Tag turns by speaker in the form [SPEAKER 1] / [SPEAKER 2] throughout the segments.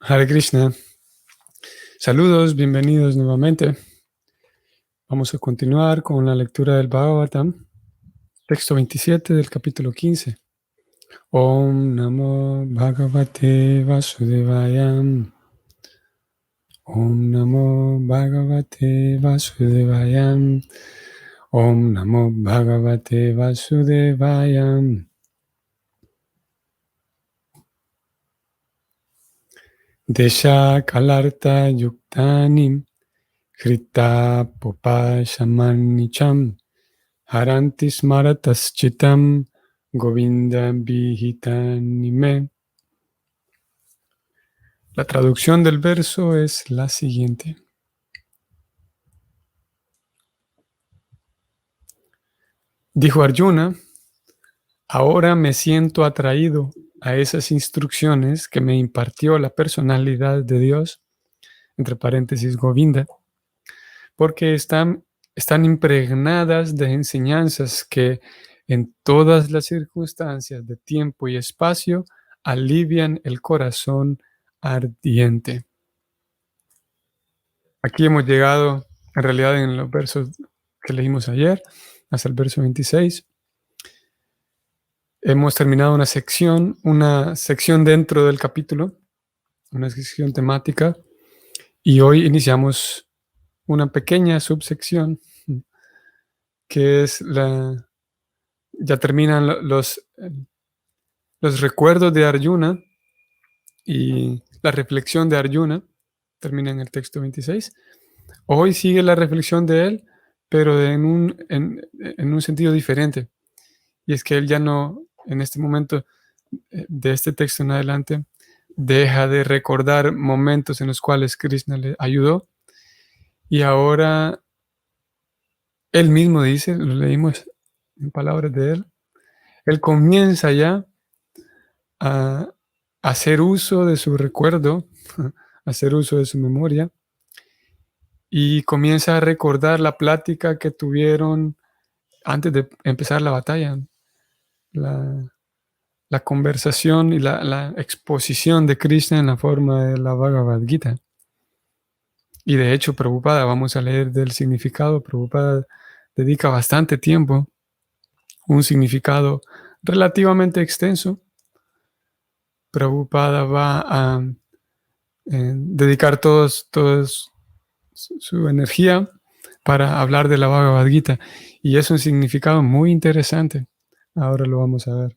[SPEAKER 1] Hare Krishna. Saludos, bienvenidos nuevamente. Vamos a continuar con la lectura del Bhagavatam, texto 27 del capítulo 15. Om Namo Bhagavate Vasudevaya. Om Namo Bhagavate Vasudevaya. Om Namo Bhagavate Vasudevaya. Desha Kalarta Yuktanim Krita Popashamanicham Haranti Smaratas Chitam Govinda Vihitanime. La traducción del verso es la siguiente. Dijo Arjuna: ahora me siento atraído a esas instrucciones que me impartió la personalidad de Dios, entre paréntesis Govinda, porque están impregnadas de enseñanzas que en todas las circunstancias de tiempo y espacio alivian el corazón ardiente. Aquí hemos llegado, en realidad, en los versos que leímos ayer, hasta el verso 26. Hemos terminado una sección dentro del capítulo, una sección temática, y hoy iniciamos una pequeña subsección que es ya terminan los recuerdos de Arjuna y la reflexión de Arjuna, termina en el texto 26. Hoy sigue la reflexión de él, pero en un sentido diferente. Y es que él ya no, en este momento, de este texto en adelante, deja de recordar momentos en los cuales Krishna le ayudó. Y ahora él mismo dice, lo leímos en palabras de él comienza ya a hacer uso de su recuerdo, a hacer uso de su memoria, y comienza a recordar la plática que tuvieron antes de empezar la batalla, la conversación y la exposición de Krishna en la forma de la Bhagavad Gita. Y de hecho, Prabhupada, vamos a leer del significado. Prabhupada dedica bastante tiempo, un significado relativamente extenso. Prabhupada va a dedicar todos su energía para hablar de la Bhagavad Gita. Y es un significado muy interesante. Ahora lo vamos a ver.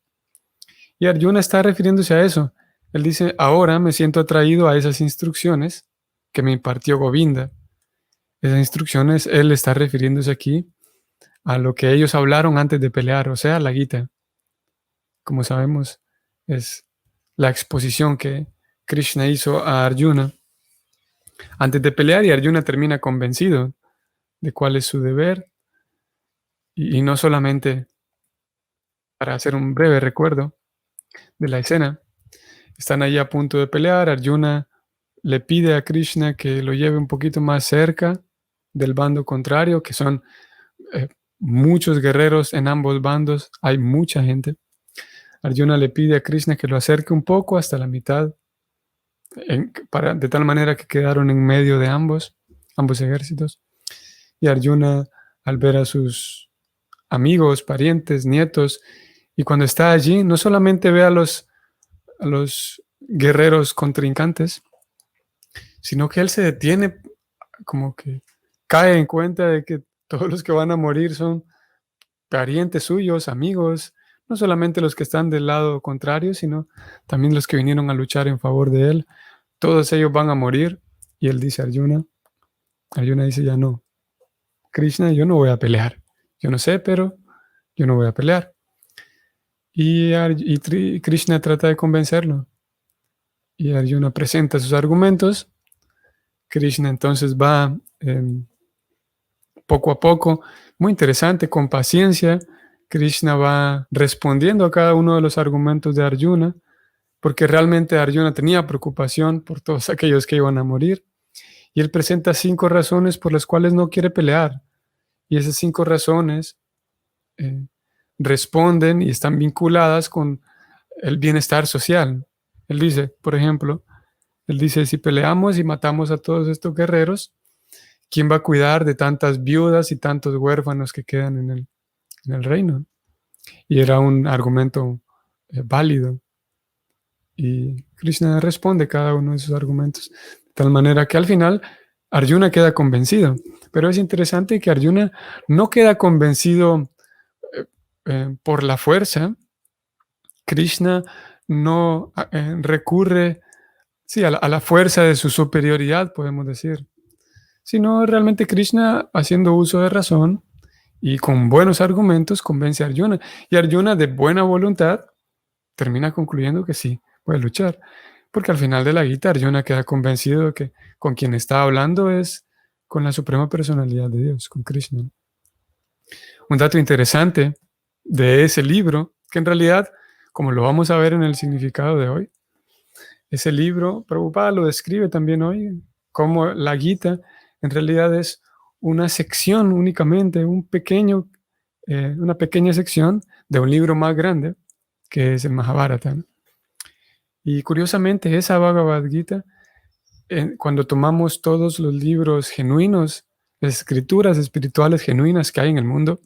[SPEAKER 1] Y Arjuna está refiriéndose a eso. Él dice: ahora me siento atraído a esas instrucciones que me impartió Govinda. Esas instrucciones, él está refiriéndose aquí a lo que ellos hablaron antes de pelear, o sea, la Gita. Como sabemos, es la exposición que Krishna hizo a Arjuna antes de pelear, y Arjuna termina convencido de cuál es su deber, y no solamente para hacer un breve recuerdo de la escena. Están ahí a punto de pelear. Arjuna le pide a Krishna que lo lleve un poquito más cerca del bando contrario, que son muchos guerreros en ambos bandos, hay mucha gente. Arjuna le pide a Krishna que lo acerque un poco hasta la mitad, de tal manera que quedaron en medio de ambos ejércitos. Y Arjuna, al ver a sus amigos, parientes, nietos, y cuando está allí, no solamente ve a los guerreros contrincantes, sino que él se detiene, como que cae en cuenta de que todos los que van a morir son parientes suyos, amigos, no solamente los que están del lado contrario, sino también los que vinieron a luchar en favor de él. Todos ellos van a morir. Y él dice a Arjuna dice: ya no, Krishna, yo no voy a pelear. Yo no sé, pero yo no voy a pelear. Y Krishna trata de convencerlo. Y Arjuna presenta sus argumentos. Krishna entonces va poco a poco, muy interesante, con paciencia. Krishna va respondiendo a cada uno de los argumentos de Arjuna, porque realmente Arjuna tenía preocupación por todos aquellos que iban a morir. Y él presenta 5 razones por las cuales no quiere pelear. Y esas 5 razones responden y están vinculadas con el bienestar social. Él dice, por ejemplo, Él dice, si peleamos y matamos a todos estos guerreros, ¿quién va a cuidar de tantas viudas y tantos huérfanos que quedan en el reino? Y era un argumento válido. Y Krishna responde cada uno de sus argumentos, de tal manera que al final Arjuna queda convencido. Pero es interesante que Arjuna no queda convencido por la fuerza. Krishna no recurre, sí, a la fuerza de su superioridad, podemos decir, sino realmente Krishna, haciendo uso de razón y con buenos argumentos, convence a Arjuna. Y Arjuna, de buena voluntad, termina concluyendo que sí, puede luchar. Porque al final de la Gita, Arjuna queda convencido de que con quien está hablando es con la suprema personalidad de Dios, con Krishna. Un dato interesante de ese libro, que en realidad, como lo vamos a ver en el significado de hoy, ese libro, Prabhupada lo describe también hoy, como la Gita en realidad es una sección únicamente, una pequeña sección de un libro más grande, que es el Mahabharata, ¿no? Y curiosamente, esa Bhagavad Gita, cuando tomamos todos los libros genuinos, las escrituras espirituales genuinas que hay en el mundo,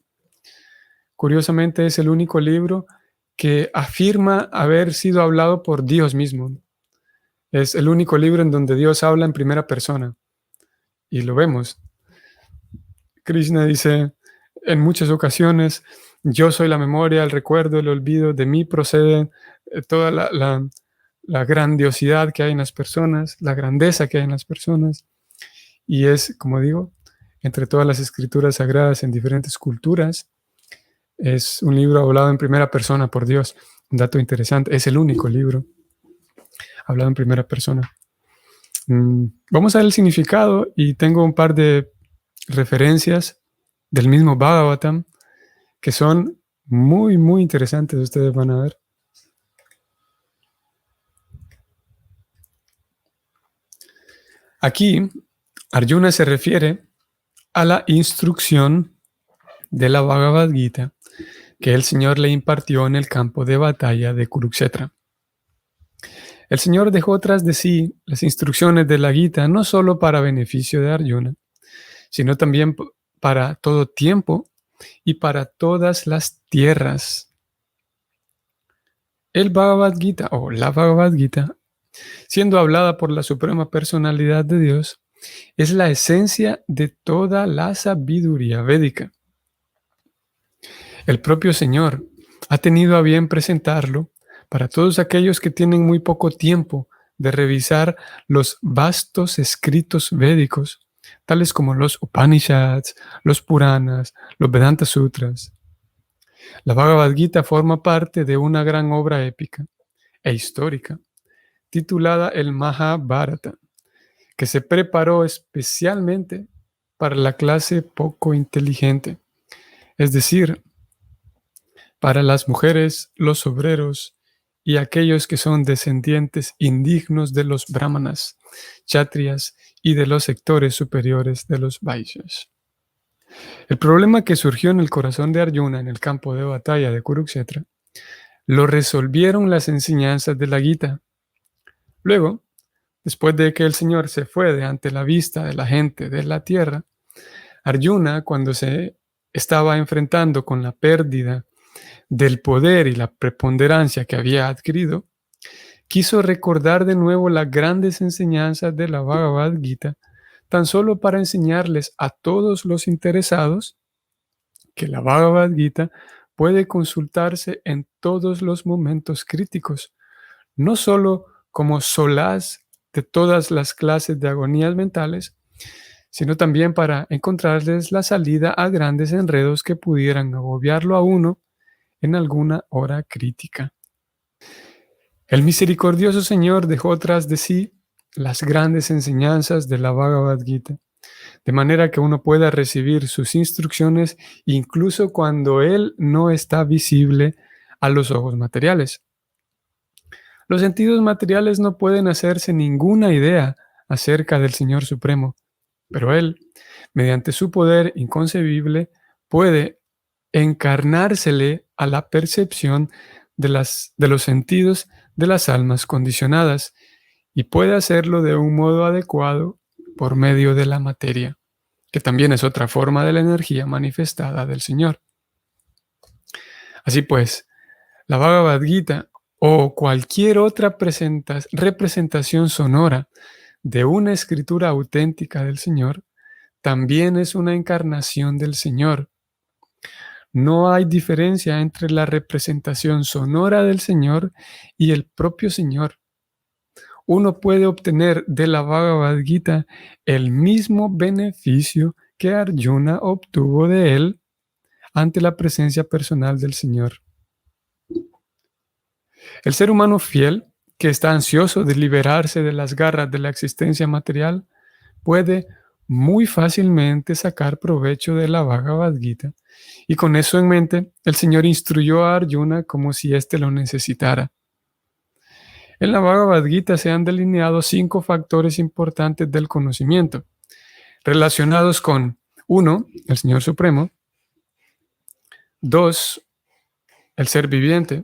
[SPEAKER 1] curiosamente es el único libro que afirma haber sido hablado por Dios mismo. Es el único libro en donde Dios habla en primera persona. Y lo vemos. Krishna dice en muchas ocasiones, yo soy la memoria, el recuerdo, el olvido, de mí procede toda la grandiosidad que hay en las personas, la grandeza que hay en las personas. Y es, como digo, entre todas las escrituras sagradas en diferentes culturas, es un libro hablado en primera persona por Dios. Un dato interesante, es el único libro hablado en primera persona. Vamos a ver el significado y tengo un par de referencias del mismo Bhagavatam que son muy, muy interesantes, ustedes van a ver. Aquí, Arjuna se refiere a la instrucción de la Bhagavad Gita que el Señor le impartió en el campo de batalla de Kurukshetra. El Señor dejó tras de sí las instrucciones de la Gita no solo para beneficio de Arjuna, sino también para todo tiempo y para todas las tierras. El Bhagavad Gita, o la Bhagavad Gita, siendo hablada por la suprema personalidad de Dios, es la esencia de toda la sabiduría védica. El propio Señor ha tenido a bien presentarlo para todos aquellos que tienen muy poco tiempo de revisar los vastos escritos védicos, tales como los Upanishads, los Puranas, los Vedanta Sutras. La Bhagavad Gita forma parte de una gran obra épica e histórica titulada el Mahabharata, que se preparó especialmente para la clase poco inteligente, es decir, para las mujeres, los obreros y aquellos que son descendientes indignos de los brahmanas, kshatriyas y de los sectores superiores de los vaishyas. El problema que surgió en el corazón de Arjuna en el campo de batalla de Kurukshetra lo resolvieron las enseñanzas de la Gita. Luego, después de que el Señor se fue de ante la vista de la gente de la tierra, Arjuna, cuando se estaba enfrentando con la pérdida del poder y la preponderancia que había adquirido, quiso recordar de nuevo las grandes enseñanzas de la Bhagavad Gita, tan solo para enseñarles a todos los interesados que la Bhagavad Gita puede consultarse en todos los momentos críticos, no solo como solaz de todas las clases de agonías mentales, sino también para encontrarles la salida a grandes enredos que pudieran agobiarlo a uno en alguna hora crítica. El misericordioso Señor dejó tras de sí las grandes enseñanzas de la Bhagavad Gita, de manera que uno pueda recibir sus instrucciones incluso cuando Él no está visible a los ojos materiales. Los sentidos materiales no pueden hacerse ninguna idea acerca del Señor Supremo, pero Él, mediante su poder inconcebible, puede encarnársele a la percepción de los sentidos de las almas condicionadas y puede hacerlo de un modo adecuado por medio de la materia, que también es otra forma de la energía manifestada del Señor. Así pues, la Bhagavad Gita o cualquier otra representación sonora de una escritura auténtica del Señor también es una encarnación del Señor. No hay diferencia entre la representación sonora del Señor y el propio Señor. Uno puede obtener de la Bhagavad Gita el mismo beneficio que Arjuna obtuvo de él ante la presencia personal del Señor. El ser humano fiel, que está ansioso de liberarse de las garras de la existencia material, puede muy fácilmente sacar provecho de la Bhagavad Gita. Y con eso en mente, el Señor instruyó a Arjuna como si éste lo necesitara. En la Bhagavad Gita se han delineado 5 factores importantes del conocimiento, relacionados con 1, el Señor Supremo; 2, el ser viviente;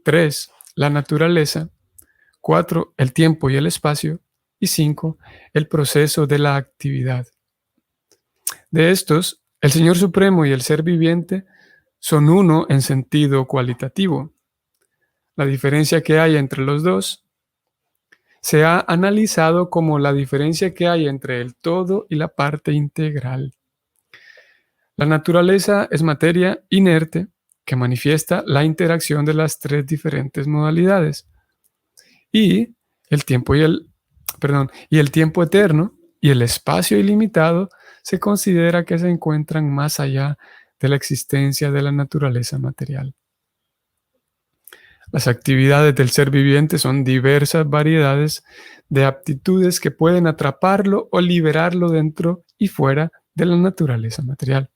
[SPEAKER 1] 3, la naturaleza; 4, el tiempo y el espacio; y 5, el proceso de la actividad. De estos, el Señor Supremo y el ser viviente son uno en sentido cualitativo. La diferencia que hay entre los dos se ha analizado como la diferencia que hay entre el todo y la parte integral. La naturaleza es materia inerte que manifiesta la interacción de las 3 diferentes modalidades. Y el tiempo y el tiempo eterno y el espacio ilimitado se considera que se encuentran más allá de la existencia de la naturaleza material. Las actividades del ser viviente son diversas variedades de aptitudes que pueden atraparlo o liberarlo dentro y fuera de la naturaleza material.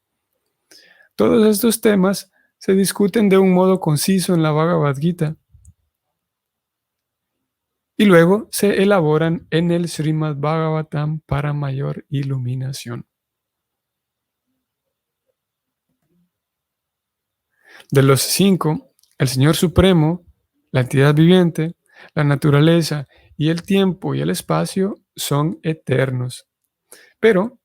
[SPEAKER 1] Todos estos temas se discuten de un modo conciso en la Bhagavad Gita y luego se elaboran en el Srimad Bhagavatam para mayor iluminación. De los 5, el Señor Supremo, la entidad viviente, la naturaleza y el tiempo y el espacio son eternos. Pero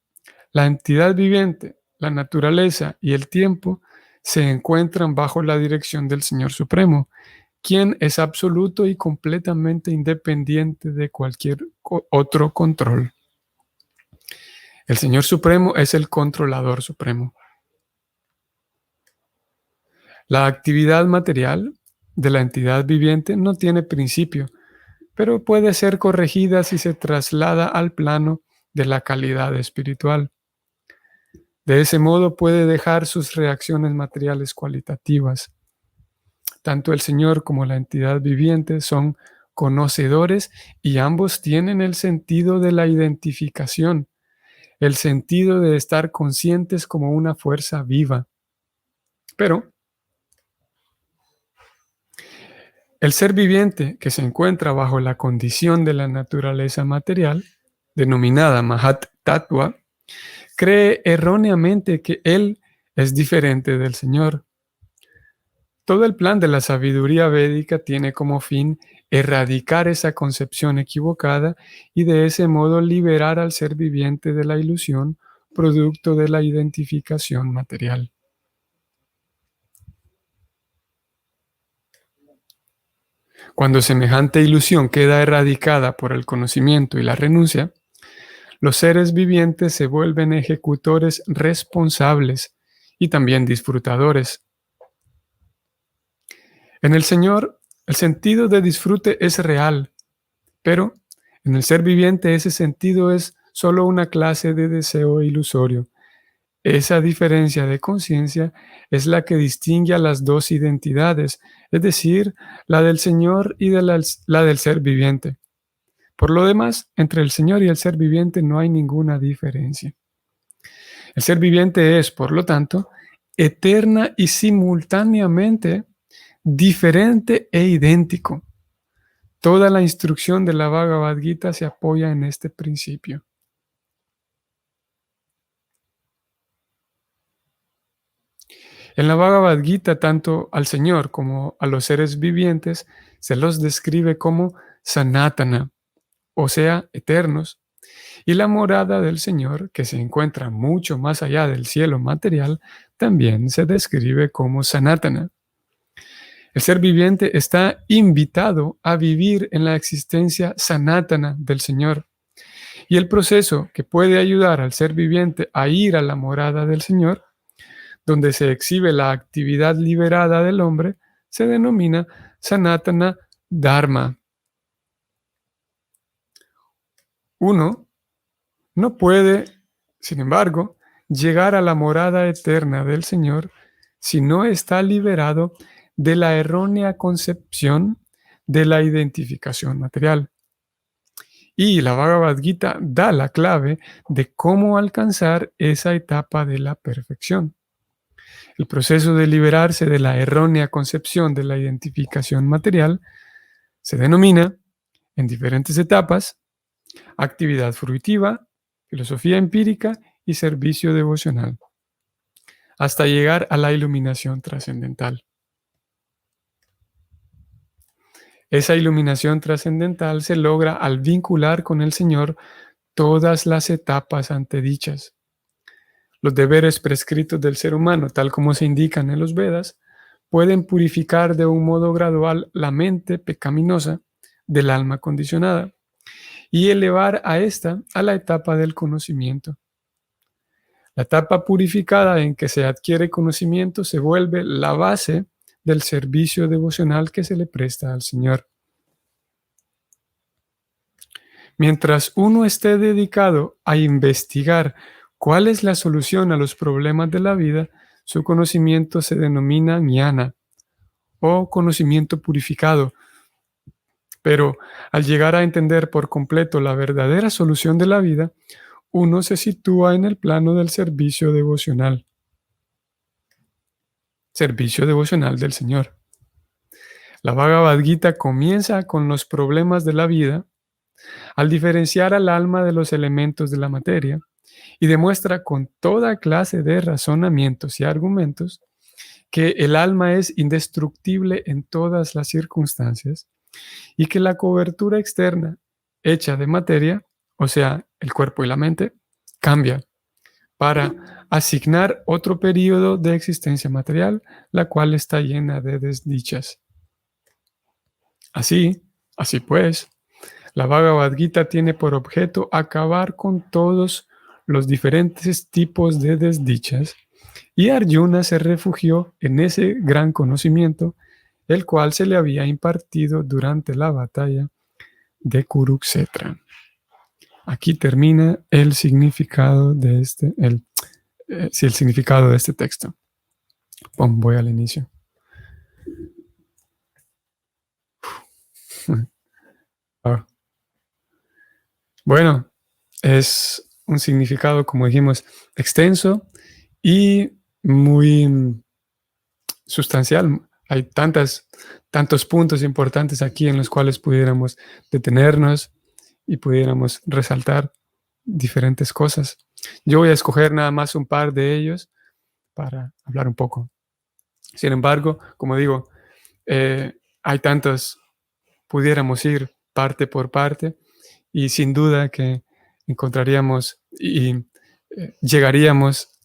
[SPEAKER 1] la entidad viviente, la naturaleza y el tiempo se encuentran bajo la dirección del Señor Supremo, quien es absoluto y completamente independiente de cualquier otro control. El Señor Supremo es el controlador supremo. La actividad material de la entidad viviente no tiene principio, pero puede ser corregida si se traslada al plano de la calidad espiritual. De ese modo puede dejar sus reacciones materiales cualitativas. Tanto el Señor como la entidad viviente son conocedores y ambos tienen el sentido de la identificación, el sentido de estar conscientes como una fuerza viva. Pero el ser viviente que se encuentra bajo la condición de la naturaleza material, denominada Mahat Tattva, cree erróneamente que él es diferente del Señor. Todo el plan de la sabiduría védica tiene como fin erradicar esa concepción equivocada y de ese modo liberar al ser viviente de la ilusión producto de la identificación material. Cuando semejante ilusión queda erradicada por el conocimiento y la renuncia, los seres vivientes se vuelven ejecutores responsables y también disfrutadores. En el Señor, el sentido de disfrute es real, pero en el ser viviente ese sentido es solo una clase de deseo ilusorio. Esa diferencia de conciencia es la que distingue a las dos identidades, es decir, la del Señor y la del ser viviente. Por lo demás, entre el Señor y el ser viviente no hay ninguna diferencia. El ser viviente es, por lo tanto, eterna y simultáneamente diferente e idéntico. Toda la instrucción de la Bhagavad Gita se apoya en este principio. En la Bhagavad Gita, tanto al Señor como a los seres vivientes se los describe como Sanatana, o sea, eternos, y la morada del Señor, que se encuentra mucho más allá del cielo material, también se describe como Sanatana. El ser viviente está invitado a vivir en la existencia sanatana del Señor. Y el proceso que puede ayudar al ser viviente a ir a la morada del Señor, donde se exhibe la actividad liberada del hombre, se denomina Sanatana Dharma. Uno no puede, sin embargo, llegar a la morada eterna del Señor si no está liberado de la errónea concepción de la identificación material. Y la Bhagavad Gita da la clave de cómo alcanzar esa etapa de la perfección. El proceso de liberarse de la errónea concepción de la identificación material se denomina, en diferentes etapas, actividad fruitiva, filosofía empírica y servicio devocional, hasta llegar a la iluminación trascendental. Esa iluminación trascendental se logra al vincular con el Señor todas las etapas antedichas. Los deberes prescritos del ser humano, tal como se indican en los Vedas, pueden purificar de un modo gradual la mente pecaminosa del alma condicionada y elevar a ésta a la etapa del conocimiento. La etapa purificada en que se adquiere conocimiento se vuelve la base del servicio devocional que se le presta al Señor. Mientras uno esté dedicado a investigar cuál es la solución a los problemas de la vida, su conocimiento se denomina jnana o conocimiento purificado. Pero al llegar a entender por completo la verdadera solución de la vida, uno se sitúa en el plano del servicio devocional del Señor. La Bhagavad Gita comienza con los problemas de la vida al diferenciar al alma de los elementos de la materia y demuestra con toda clase de razonamientos y argumentos que el alma es indestructible en todas las circunstancias y que la cobertura externa hecha de materia, o sea, el cuerpo y la mente, cambia para asignar otro periodo de existencia material, la cual está llena de desdichas. Así pues, la Bhagavad Gita tiene por objeto acabar con todos los diferentes tipos de desdichas y Arjuna se refugió en ese gran conocimiento, el cual se le había impartido durante la batalla de Kurukshetra. Aquí termina el significado de el significado de este texto. Voy al inicio. Bueno, es un significado, como dijimos, extenso y muy sustancial. Hay tantos puntos importantes aquí en los cuales pudiéramos detenernos y pudiéramos resaltar diferentes cosas. Yo voy a escoger nada más un par de ellos para hablar un poco. Sin embargo, como digo, hay tantos, pudiéramos ir parte por parte y sin duda que encontraríamos y llegaríamos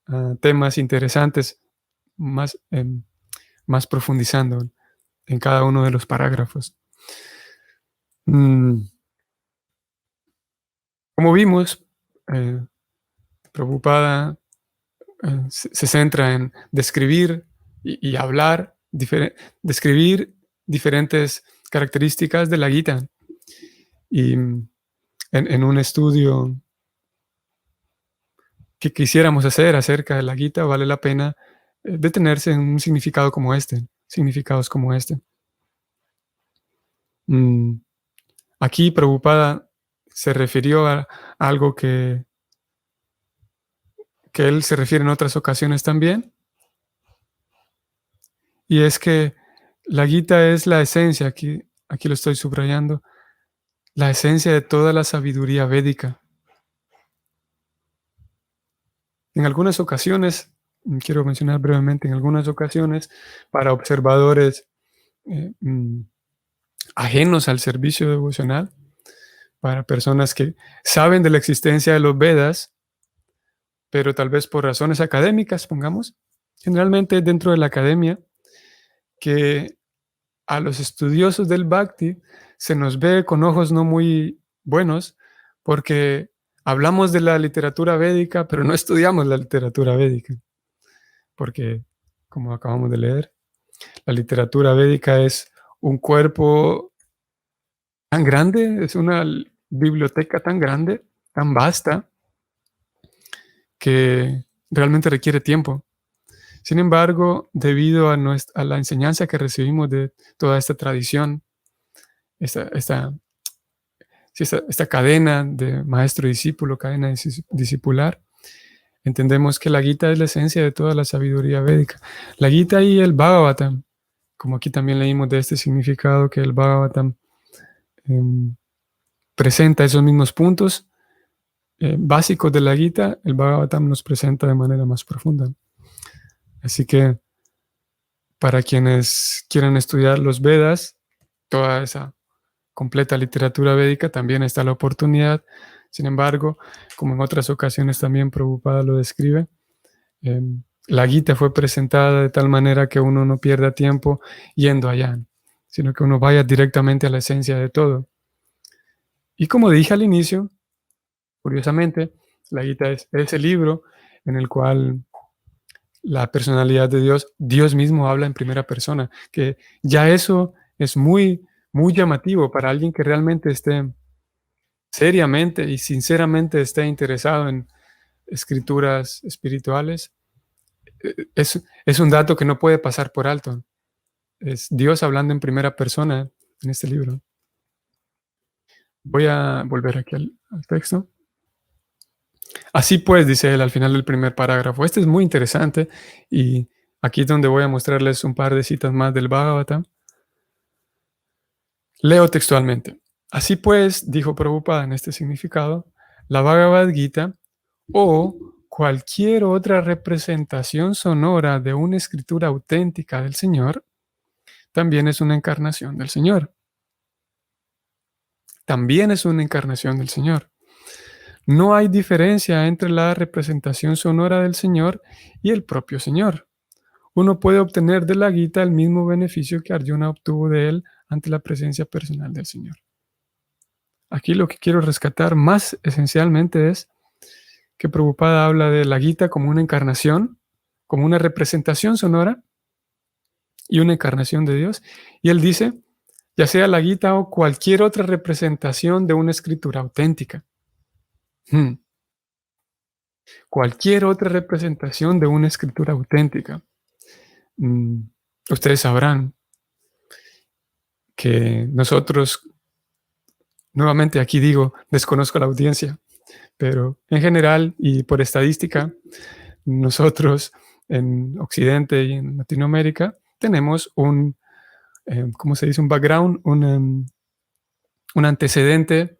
[SPEAKER 1] a temas interesantes más profundizando en cada uno de los parágrafos. Como vimos, Prabhupada se centra en describir y hablar, describir diferentes características de la Gita. Y en un estudio que quisiéramos hacer acerca de la Gita, vale la pena detenerse en un significados como este. Aquí Prabhupada se refirió a algo que él se refiere en otras ocasiones también, y es que la Gita es la esencia, aquí lo estoy subrayando, la esencia de toda la sabiduría védica. En algunas ocasiones, quiero mencionar brevemente, en algunas ocasiones, para observadores ajenos al servicio devocional, para personas que saben de la existencia de los Vedas, pero tal vez por razones académicas, pongamos, generalmente dentro de la academia, que a los estudiosos del Bhakti se nos ve con ojos no muy buenos porque hablamos de la literatura védica, pero no estudiamos la literatura védica, porque, como acabamos de leer, la literatura védica es un cuerpo tan grande, es una biblioteca tan grande, tan vasta, que realmente requiere tiempo. Sin embargo, debido a la enseñanza que recibimos de toda esta tradición, esta cadena de maestro-discípulo, cadena discipular, entendemos que la Gita es la esencia de toda la sabiduría védica. La Gita y el Bhagavatam, como aquí también leímos de este significado, que el Bhagavatam presenta esos mismos puntos básicos de la Gita, el Bhagavatam nos presenta de manera más profunda. Así que para quienes quieran estudiar los Vedas, toda esa completa literatura védica, también está la oportunidad. Sin embargo, como en otras ocasiones también Prabhupada lo describe, la Gita fue presentada de tal manera que uno no pierda tiempo yendo allá, sino que uno vaya directamente a la esencia de todo. Y como dije al inicio, curiosamente, la Gita es ese libro en el cual la personalidad de Dios, Dios mismo habla en primera persona, que ya eso es muy, muy llamativo para alguien que realmente esté seriamente y sinceramente esté interesado en escrituras espirituales. Es un dato que no puede pasar por alto. Es Dios hablando en primera persona en este libro. Voy a volver aquí al texto. Así pues, dice él al final del primer parágrafo. Este es muy interesante y aquí es donde voy a mostrarles un par de citas más del Bhagavatam. Leo textualmente. Así pues, dijo Prabhupada en este significado, la Bhagavad Gita o cualquier otra representación sonora de una escritura auténtica del Señor también es una encarnación del Señor. También es una encarnación del Señor. No hay diferencia entre la representación sonora del Señor y el propio Señor. Uno puede obtener de la Gita el mismo beneficio que Arjuna obtuvo de él ante la presencia personal del Señor. Aquí lo que quiero rescatar más esencialmente es que Prabhupada habla de la Gita como una encarnación, como una representación sonora y una encarnación de Dios. Y él dice, ya sea la Gita o cualquier otra representación de una escritura auténtica. Cualquier otra representación de una escritura auténtica. Ustedes sabrán que nosotros, nuevamente aquí digo, desconozco la audiencia, pero en general y por estadística, nosotros en Occidente y en Latinoamérica tenemos ¿cómo se dice? Un background, un antecedente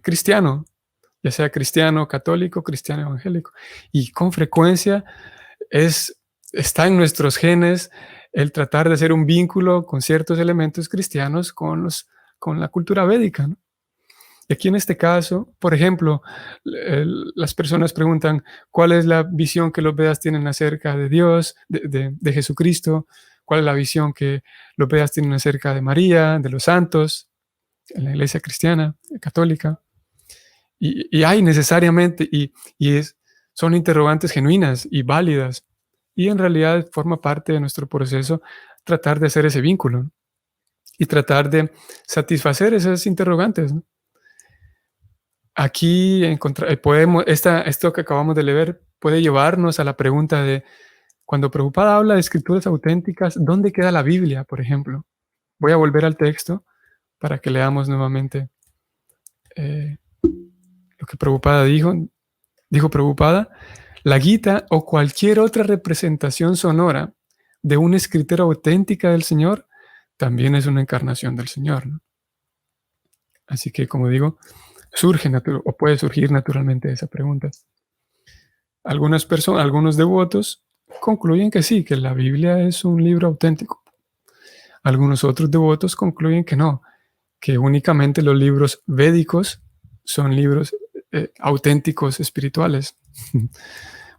[SPEAKER 1] cristiano, ya sea cristiano católico, cristiano evangélico. Y con frecuencia está en nuestros genes el tratar de hacer un vínculo con ciertos elementos cristianos con la cultura védica, ¿no? Y aquí en este caso, por ejemplo, las personas preguntan cuál es la visión que los Vedas tienen acerca de Dios, de Jesucristo, cuál es la visión que los Vedas tienen acerca de María, de los santos, en la iglesia cristiana, católica. Y hay necesariamente, son interrogantes genuinas y válidas. Y en realidad forma parte de nuestro proceso tratar de hacer ese vínculo y tratar de satisfacer esas interrogantes, ¿no? Aquí esto que acabamos de leer puede llevarnos a la pregunta de, cuando Prabhupada habla de escrituras auténticas, ¿dónde queda la Biblia, por ejemplo? Voy a volver al texto para que leamos nuevamente lo que Prabhupada dijo. Dijo Prabhupada, la Gita o cualquier otra representación sonora de una escritura auténtica del Señor también es una encarnación del Señor, ¿no? Así que, como digo, puede surgir naturalmente esa pregunta. Algunos devotos concluyen que sí, que la Biblia es un libro auténtico. Algunos otros devotos concluyen que no, que únicamente los libros védicos son libros auténticos espirituales.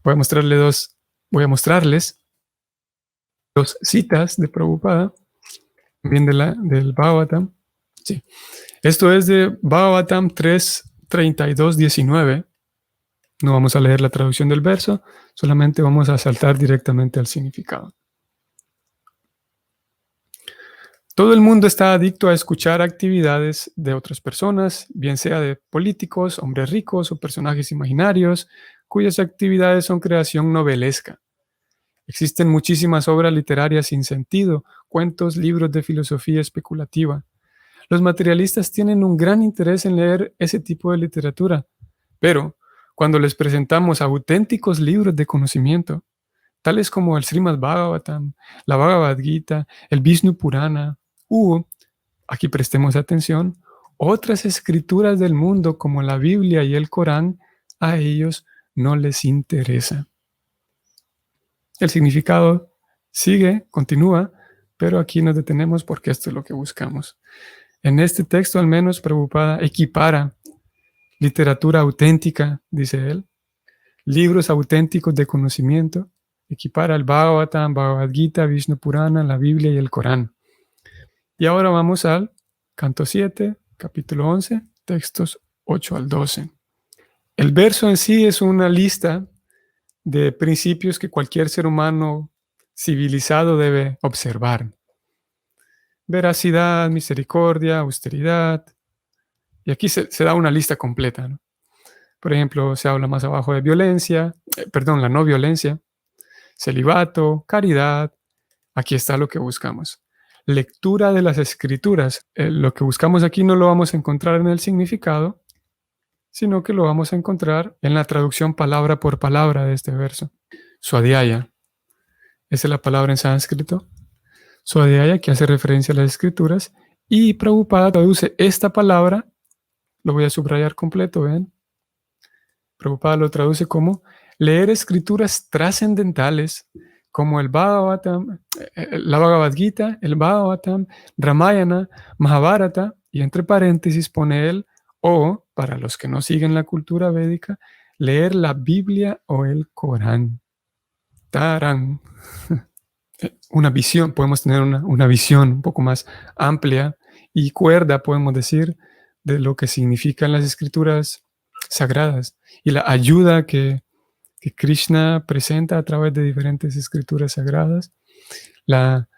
[SPEAKER 1] Voy a mostrarles dos citas de Prabhupada, también del Bhagavatam. Sí. Esto es de Bhagavatam 3:32-19. No vamos a leer la traducción del verso, solamente vamos a saltar directamente al significado. Todo el mundo está adicto a escuchar actividades de otras personas, bien sea de políticos, hombres ricos o personajes imaginarios, cuyas actividades son creación novelesca. Existen muchísimas obras literarias sin sentido, cuentos, libros de filosofía especulativa. Los materialistas tienen un gran interés en leer ese tipo de literatura, pero cuando les presentamos auténticos libros de conocimiento, tales como el Srimad Bhagavatam, la Bhagavad Gita, el Vishnu Purana, aquí prestemos atención, otras escrituras del mundo como la Biblia y el Corán, a ellos no les interesa. El significado sigue, continúa, pero aquí nos detenemos porque esto es lo que buscamos. En este texto, al menos, Prabhupada equipara literatura auténtica, dice él, libros auténticos de conocimiento, equipara el Bhagavatam, Bhagavad Gita, Vishnu Purana, la Biblia y el Corán. Y ahora vamos al canto 7, capítulo 11, textos 8 al 12. El verso en sí es una lista de principios que cualquier ser humano civilizado debe observar. Veracidad, misericordia, austeridad. Y aquí se da una lista completa, ¿no? Por ejemplo, se habla más abajo de violencia, la no violencia, celibato, caridad. Aquí está lo que buscamos. Lectura de las escrituras. Lo que buscamos aquí no lo vamos a encontrar en el significado, sino que lo vamos a encontrar en la traducción palabra por palabra de este verso. Swadhyaya. Esa es la palabra en sánscrito. Swadhyaya, que hace referencia a las escrituras. Y Prabhupada traduce esta palabra, lo voy a subrayar completo, ¿ven? Prabhupada lo traduce como leer escrituras trascendentales como el Bhagavatam, la Bhagavad Gita, el Bhagavatam, Ramayana, Mahabharata, y entre paréntesis pone él, o, para los que no siguen la cultura védica, leer la Biblia o el Corán. Tarán. Una visión, podemos tener una visión un poco más amplia y cuerda, podemos decir, de lo que significan las escrituras sagradas y la ayuda que Krishna presenta a través de diferentes escrituras sagradas, la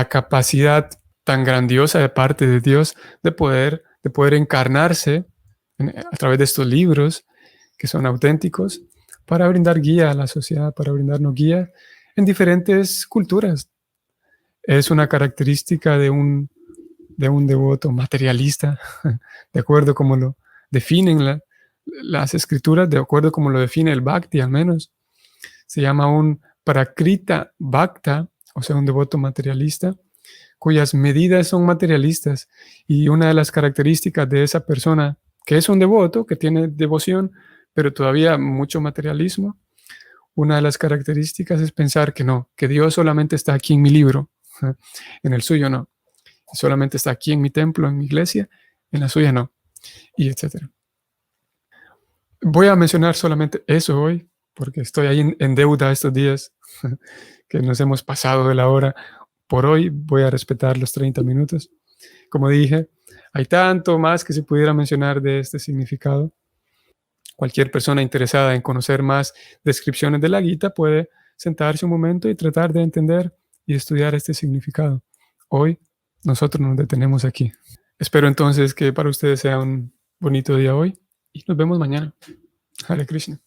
[SPEAKER 1] capacidad tan grandiosa de parte de Dios de poder encarnarse a través de estos libros que son auténticos para brindar guía a la sociedad, para brindarnos guía en diferentes culturas. Es una característica de un devoto materialista, de acuerdo como lo definen las escrituras, de acuerdo como lo define el Bhakti al menos. Se llama un Prakrita Bhakta, o sea, un devoto materialista, cuyas medidas son materialistas. Y una de las características de esa persona, que es un devoto, que tiene devoción, pero todavía mucho materialismo, una de las características es pensar que no, que Dios solamente está aquí en mi libro, en el suyo no. Solamente está aquí en mi templo, en mi iglesia, en la suya no, y etcétera. Voy a mencionar solamente eso hoy, porque estoy ahí en deuda estos días, que nos hemos pasado de la hora. Por hoy voy a respetar los 30 minutos. Como dije, hay tanto más que se pudiera mencionar de este significado. Cualquier persona interesada en conocer más descripciones de la Gita puede sentarse un momento y tratar de entender y estudiar este significado. Hoy nosotros nos detenemos aquí. Espero entonces que para ustedes sea un bonito día hoy y nos vemos mañana. Hare Krishna.